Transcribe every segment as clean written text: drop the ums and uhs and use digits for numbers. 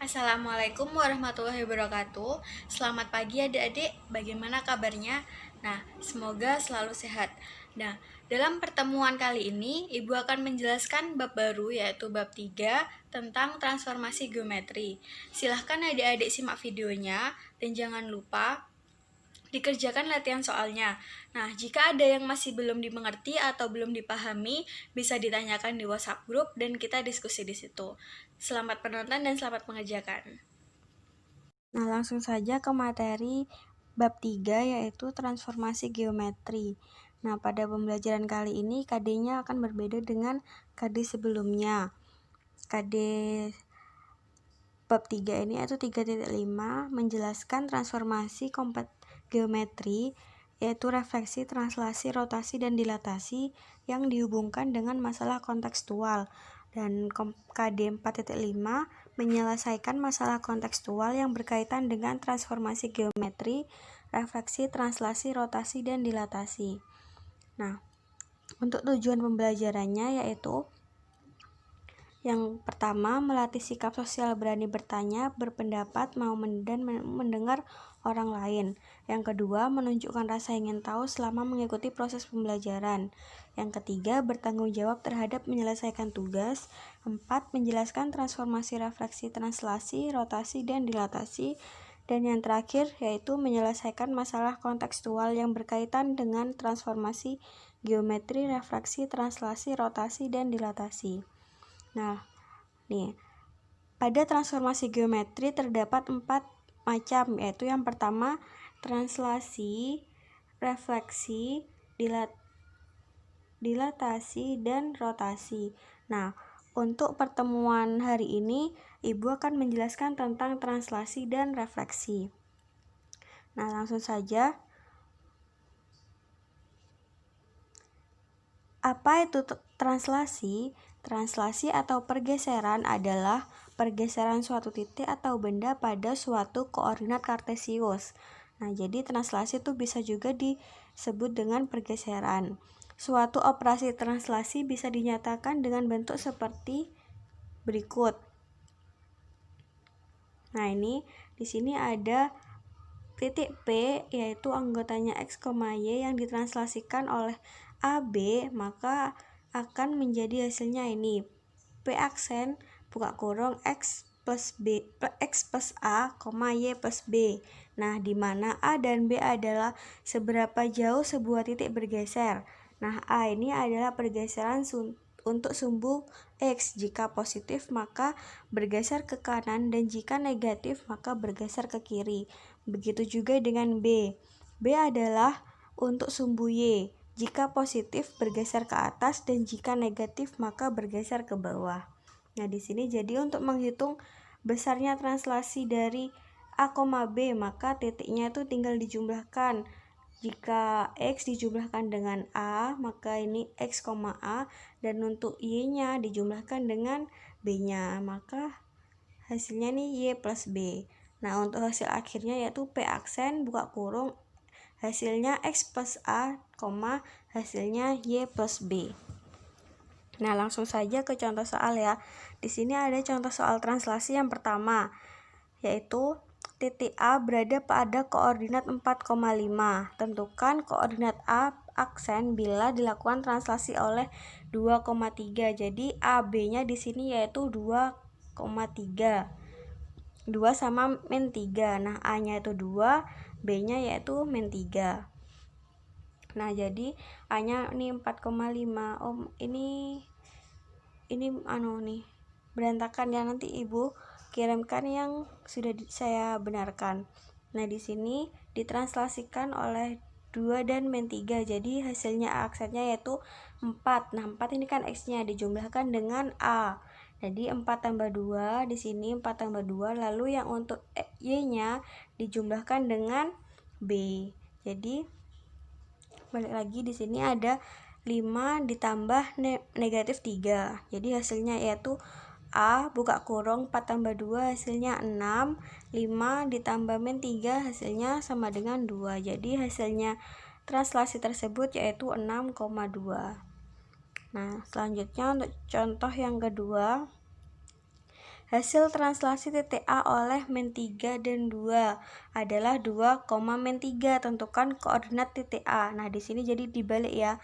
Assalamualaikum warahmatullahi wabarakatuh. Selamat pagi adik-adik, bagaimana kabarnya? Nah, semoga selalu sehat. Nah, dalam pertemuan kali ini, Ibu akan menjelaskan bab baru yaitu bab 3 tentang transformasi geometri. Silahkan adik-adik simak videonya dan jangan lupa dikerjakan latihan soalnya. Nah, jika ada yang masih belum dimengerti atau belum dipahami, bisa ditanyakan di WhatsApp grup dan kita diskusi di situ. Selamat penonton dan selamat mengerjakan. Nah, langsung saja ke materi bab 3 yaitu transformasi geometri. Nah, pada pembelajaran kali ini KD-nya akan berbeda dengan KD sebelumnya. KD bab 3 ini yaitu 3.5 menjelaskan transformasi geometri yaitu refleksi, translasi, rotasi, dan dilatasi yang dihubungkan dengan masalah kontekstual. Dan KD 4.5 menyelesaikan masalah kontekstual yang berkaitan dengan transformasi geometri, refleksi, translasi, rotasi, dan dilatasi. Nah, untuk tujuan pembelajarannya yaitu yang pertama, melatih sikap sosial berani bertanya, berpendapat, mau dan mendengar orang lain. Yang kedua, menunjukkan rasa ingin tahu selama mengikuti proses pembelajaran. Yang ketiga, bertanggung jawab terhadap menyelesaikan tugas. 4. Menjelaskan transformasi, refleksi, translasi, rotasi, dan dilatasi. Dan yang terakhir, yaitu menyelesaikan masalah kontekstual yang berkaitan dengan transformasi geometri, refleksi, translasi, rotasi, dan dilatasi. Nah, pada transformasi geometri terdapat 4 macam, yaitu yang pertama translasi, refleksi, dilatasi, dan rotasi. Nah, untuk pertemuan hari ini, Ibu akan menjelaskan tentang translasi dan refleksi. Nah, langsung saja. Apa itu translasi? Translasi atau pergeseran adalah pergeseran suatu titik atau benda pada suatu koordinat kartesius. Nah, jadi translasi itu bisa juga disebut dengan pergeseran. Suatu operasi translasi bisa dinyatakan dengan bentuk seperti berikut. Nah, ini di sini ada titik P yaitu anggotanya X, Y yang ditranslasikan oleh AB, maka akan menjadi hasilnya ini P aksen buka kurung X plus A, Y plus B. Nah, di mana A dan B adalah seberapa jauh sebuah titik bergeser. Nah, A ini adalah pergeseran untuk sumbu X. Jika positif maka bergeser ke kanan dan jika negatif maka bergeser ke kiri. Begitu juga dengan B. B adalah untuk sumbu Y. Jika positif bergeser ke atas dan jika negatif maka bergeser ke bawah. Nah, di sini jadi untuk menghitung besarnya translasi dari A, B, maka titiknya itu tinggal dijumlahkan. Jika X dijumlahkan dengan A, maka ini X, A, dan untuk Y-nya dijumlahkan dengan B-nya, maka hasilnya nih Y plus B. Nah, untuk hasil akhirnya yaitu P aksen buka kurung hasilnya X plus A, hasilnya Y plus B. Nah, langsung saja ke contoh soal ya. Di sini ada contoh soal translasi yang pertama, yaitu titik A berada pada koordinat 4,5. Tentukan koordinat A aksen bila dilakukan translasi oleh 2,3. Jadi AB-nya di sini yaitu 2,3. 2 sama min 3. Nah, A-nya itu 2, B-nya yaitu min 3. Nah, jadi A-nya ini 4,5. Ini nih berantakan ya, nanti Ibu kirimkan yang sudah saya benarkan. Nah, di sini ditranslasikan oleh 2 dan min 3. Jadi hasilnya aksennya yaitu 4. Nah, 4 ini kan X-nya dijumlahkan dengan A. Jadi 4 tambah 2 di sini 4 tambah 2, lalu yang untuk Y-nya dijumlahkan dengan B. Jadi balik lagi di sini ada 5 ditambah negatif 3. Jadi hasilnya yaitu A buka kurung 4 tambah 2 hasilnya 6. 5 ditambah min 3 hasilnya sama dengan 2. Jadi hasilnya translasi tersebut yaitu 6,2. Nah, selanjutnya untuk contoh yang kedua, hasil translasi titik A oleh min 3 dan 2 adalah 2, min 3. Tentukan koordinat titik A. Nah, di sini jadi dibalik ya.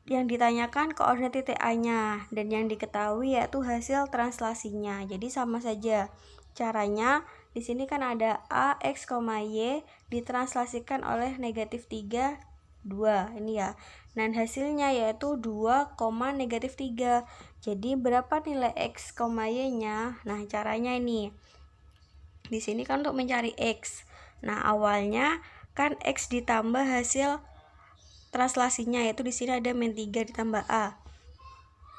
Yang ditanyakan koordinat titik A-nya dan yang diketahui yaitu hasil translasinya. Jadi sama saja. Caranya di sini kan ada A, X, Y ditranslasikan oleh negatif 3, 2 ini ya. Dan hasilnya yaitu 2, negatif 3. Jadi berapa nilai X, Y-nya? Nah, caranya ini. Di sini kan untuk mencari X. Nah, awalnya kan X ditambah hasil translasinya, yaitu di sini ada min 3 ditambah A.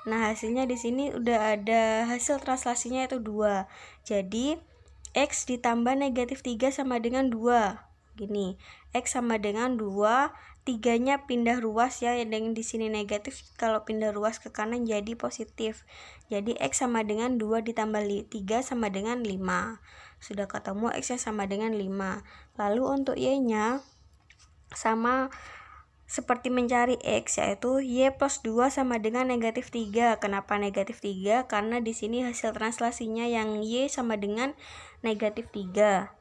Nah, hasilnya di sini udah ada hasil translasinya yaitu 2. Jadi X ditambah negatif 3 sama dengan 2. Gini, X sama dengan 2, 3-nya pindah ruas ya, yang di sini negatif, kalau pindah ruas ke kanan jadi positif. Jadi X sama dengan 2 ditambah 3 sama dengan 5. Sudah ketemu X-nya sama dengan 5. Lalu untuk Y-nya sama seperti mencari X, yaitu Y plus 2 sama dengan negatif 3. Kenapa negatif 3? Karena di sini hasil translasinya yang Y sama dengan negatif 3.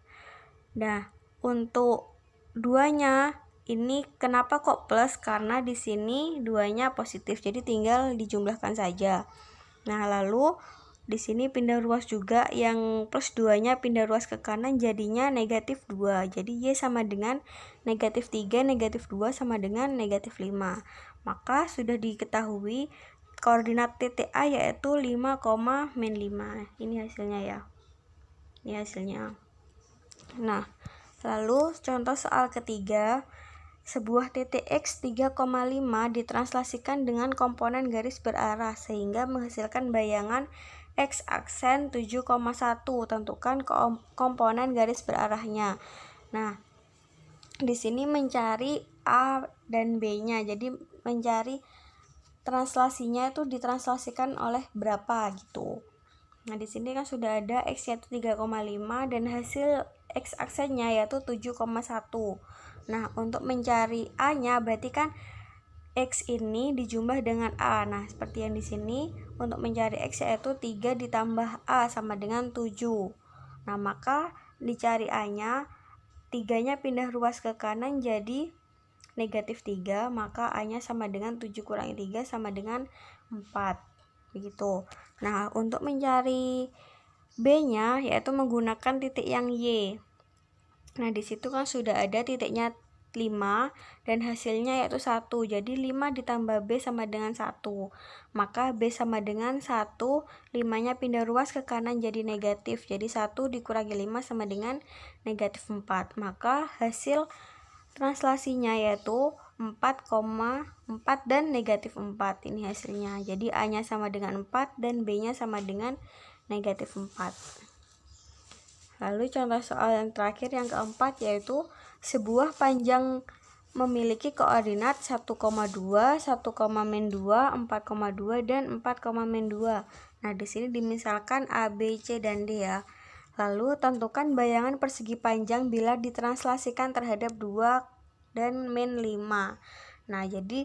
Nah, untuk 2-nya ini kenapa kok plus? Karena di sini 2-nya positif, jadi tinggal dijumlahkan saja. Nah, lalu di sini pindah ruas juga, yang plus 2-nya pindah ruas ke kanan jadinya negatif 2. Jadi Y sama dengan negatif 3, negatif 2 sama dengan negatif 5. Maka sudah diketahui koordinat titik A yaitu 5, min 5. Ini hasilnya ya. Ini hasilnya. Nah, lalu contoh soal ketiga. Sebuah titik X 3,5 ditranslasikan dengan komponen garis berarah sehingga menghasilkan bayangan X aksen 7,1. Tentukan komponen garis berarahnya. Nah, di sini mencari A dan B-nya. Jadi mencari translasinya itu ditranslasikan oleh berapa gitu. Nah, di sini kan sudah ada X yaitu 3,5 dan hasil X aksennya yaitu 7,1. Nah, untuk mencari A-nya berarti kan X ini dijumlah dengan A. Nah, seperti yang di sini, untuk mencari X yaitu 3 ditambah A sama dengan 7. Nah, maka dicari A-nya, 3-nya pindah ruas ke kanan jadi negatif 3, maka A-nya sama dengan 7 kurangi 3 sama dengan 4. Begitu. Nah, untuk mencari B-nya yaitu menggunakan titik yang Y. Nah, di situ kan sudah ada titiknya 5 dan hasilnya yaitu 1. Jadi 5 ditambah B sama dengan 1. Maka B sama dengan 1, 5-nya pindah ruas ke kanan jadi negatif. Jadi 1 dikurangi 5 sama dengan negatif 4. Maka hasil translasinya yaitu 4,4 dan negatif 4. Ini hasilnya. Jadi A-nya sama dengan 4 dan B-nya sama dengan negatif 4. Lalu contoh soal yang terakhir yang keempat yaitu sebuah panjang memiliki koordinat 1,2, 1, min 2, 4,2 dan 4, min 2. Nah, di sini dimisalkan A, B, C dan D ya. Lalu tentukan bayangan persegi panjang bila ditranslasikan terhadap 2 dan min 5. Nah, jadi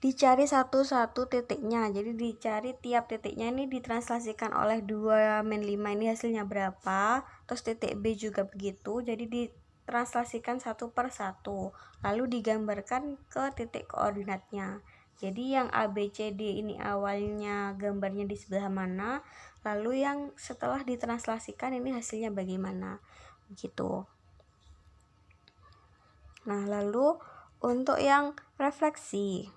dicari satu-satu titiknya. Jadi dicari tiap titiknya ini ditranslasikan oleh 2 min 5 ini hasilnya berapa. Terus titik B juga begitu. Jadi ditranslasikan satu per satu. Lalu digambarkan ke titik koordinatnya. Jadi yang A, B, C, D ini awalnya gambarnya di sebelah mana. Lalu yang setelah ditranslasikan ini hasilnya bagaimana. Begitu. Nah, lalu untuk yang refleksi.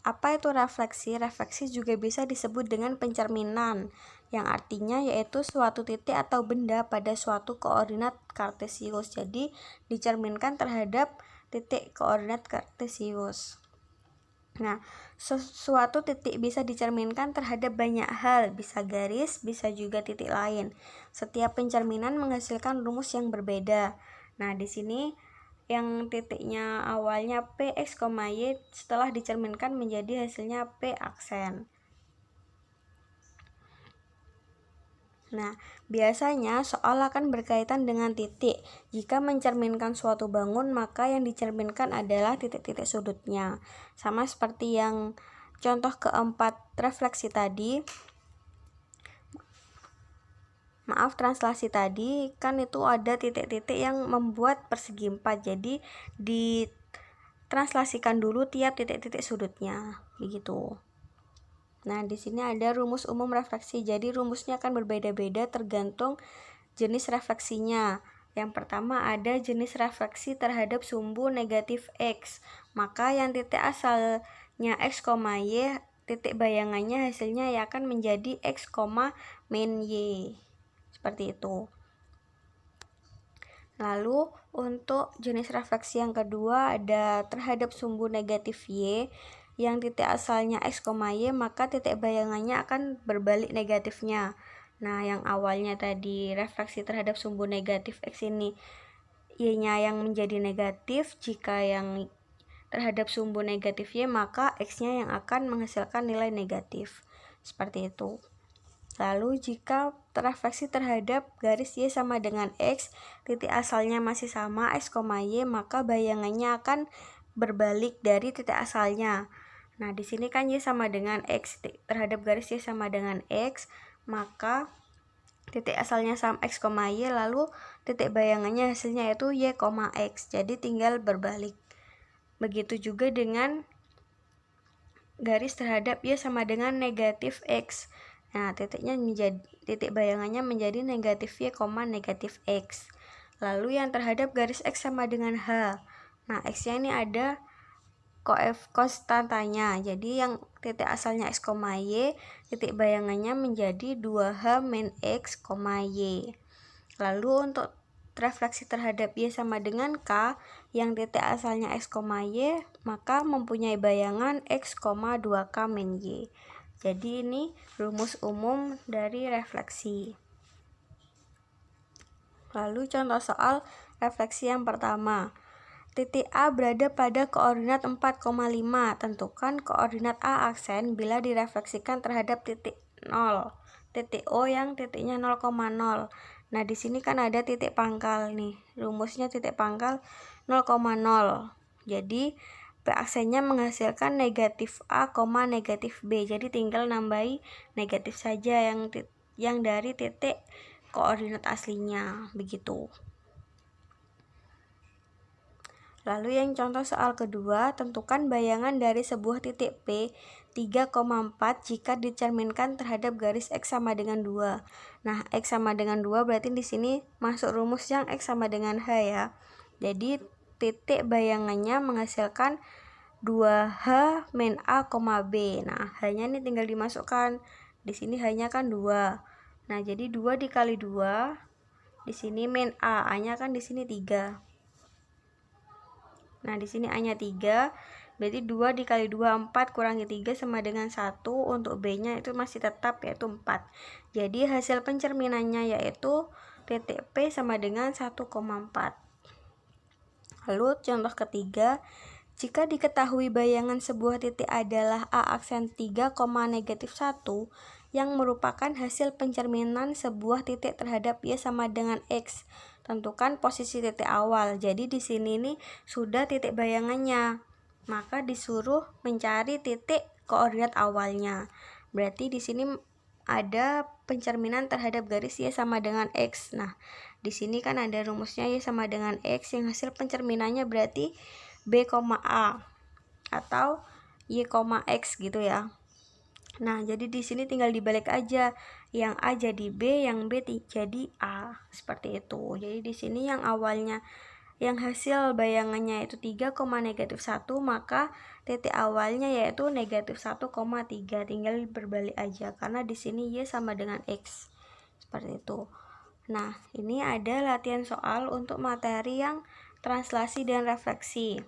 Apa itu refleksi? Refleksi juga bisa disebut dengan pencerminan, yang artinya yaitu suatu titik atau benda pada suatu koordinat kartesius. Jadi dicerminkan terhadap titik koordinat kartesius. Nah, suatu titik bisa dicerminkan terhadap banyak hal, bisa garis, bisa juga titik lain. Setiap pencerminan menghasilkan rumus yang berbeda. Nah, di sini yang titiknya awalnya P, X, Y setelah dicerminkan menjadi hasilnya P aksen. Nah, biasanya soal akan berkaitan dengan titik. Jika mencerminkan suatu bangun, maka yang dicerminkan adalah titik-titik sudutnya. Sama seperti yang contoh keempat refleksi tadi. maaf, translasi tadi kan itu ada titik-titik yang membuat persegi 4, jadi ditranslasikan dulu tiap titik-titik sudutnya, begitu. Nah, di sini ada rumus umum refleksi. Jadi rumusnya akan berbeda-beda tergantung jenis refleksinya. Yang pertama ada jenis refleksi terhadap sumbu negatif X. Maka yang titik asalnya X, Y, titik bayangannya hasilnya ya akan menjadi X, min Y. Seperti itu. Lalu untuk jenis refleksi yang kedua ada terhadap sumbu negatif Y yang titik asalnya X, Y, maka titik bayangannya akan berbalik negatifnya. Nah, yang awalnya tadi refleksi terhadap sumbu negatif X ini Y-nya yang menjadi negatif, jika yang terhadap sumbu negatif Y maka X-nya yang akan menghasilkan nilai negatif. Seperti itu. Lalu jika refleksi terhadap garis Y sama dengan X, titik asalnya masih sama X, Y, maka bayangannya akan berbalik dari titik asalnya. Nah, di sini kan Y sama dengan X, terhadap garis Y sama dengan X, maka titik asalnya sama X, Y, lalu titik bayangannya hasilnya yaitu Y, X. Jadi tinggal berbalik. Begitu juga dengan garis terhadap Y sama dengan negatif X. Nah, titik bayangannya menjadi negatif Y, negatif X. Lalu yang terhadap garis X sama dengan H. Nah, X-nya ini ada konstantanya. Jadi yang titik asalnya X, Y, titik bayangannya menjadi 2H min X, Y. Lalu untuk refleksi terhadap Y sama dengan K, yang titik asalnya X, Y, maka mempunyai bayangan X, 2K min Y. Jadi ini rumus umum dari refleksi. Lalu contoh soal refleksi yang pertama. Titik A berada pada koordinat 4,5. Tentukan koordinat A aksen bila direfleksikan terhadap titik 0. Titik O yang titiknya 0,0. Nah, di sini kan ada titik pangkal nih. Rumusnya titik pangkal 0,0. Jadi P aksennya menghasilkan negatif A, negatif B. Jadi tinggal nambahi negatif saja yang dari titik koordinat aslinya, begitu. Lalu yang contoh soal kedua, tentukan bayangan dari sebuah titik P 3,4 jika dicerminkan terhadap garis X sama dengan 2. Nah, X sama dengan 2 berarti di sini masuk rumus yang X sama dengan H ya. Jadi titik bayangannya menghasilkan 2H min A, B. Nah, H-nya ini tinggal dimasukkan. Di sini H-nya kan 2. Nah, jadi 2 dikali 2, di sini min A, A-nya kan di sini 3. Nah, di sini A-nya 3, berarti 2 dikali 2, 4, kurangi 3 sama dengan 1. Untuk B-nya itu masih tetap yaitu 4. Jadi hasil pencerminannya yaitu titik P sama dengan 1,4. Lalu contoh ketiga, jika diketahui bayangan sebuah titik adalah A aksen 3, negatif 1, yang merupakan hasil pencerminan sebuah titik terhadap Y sama dengan X. Tentukan posisi titik awal. Jadi di sini nih sudah titik bayangannya. Maka disuruh mencari titik koordinat awalnya. Berarti di sini ada pencerminan terhadap garis Y sama dengan X. Nah, di sini kan ada rumusnya Y sama dengan X, yang hasil pencerminannya berarti B, A atau Y, X gitu ya. Nah, jadi di sini tinggal dibalik aja. Yang A jadi B, yang B jadi A. Seperti itu. Jadi di sini yang awalnya yang hasil bayangannya itu 3, negatif 1, maka titik awalnya yaitu negatif 1,3. Tinggal berbalik aja karena di sini Y sama dengan X. Seperti itu. Nah, ini ada latihan soal untuk materi yang translasi dan refleksi.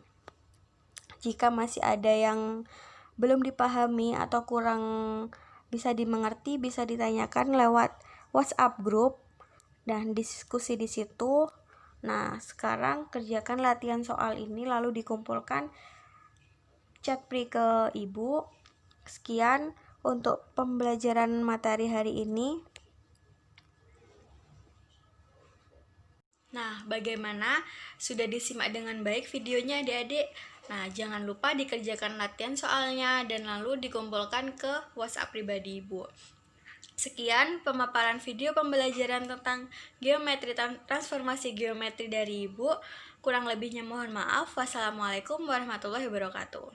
Jika masih ada yang belum dipahami atau kurang bisa dimengerti, bisa ditanyakan lewat WhatsApp grup dan diskusi di situ. Nah, sekarang kerjakan latihan soal ini lalu dikumpulkan chat pri ke ibu. Sekian untuk pembelajaran materi hari ini. Nah, bagaimana? Sudah disimak dengan baik videonya adik-adik? Nah, jangan lupa dikerjakan latihan soalnya dan lalu dikumpulkan ke WhatsApp pribadi ibu. Sekian pemaparan video pembelajaran tentang geometri transformasi geometri dari Ibu. Kurang lebihnya mohon maaf. Wassalamualaikum warahmatullahi wabarakatuh.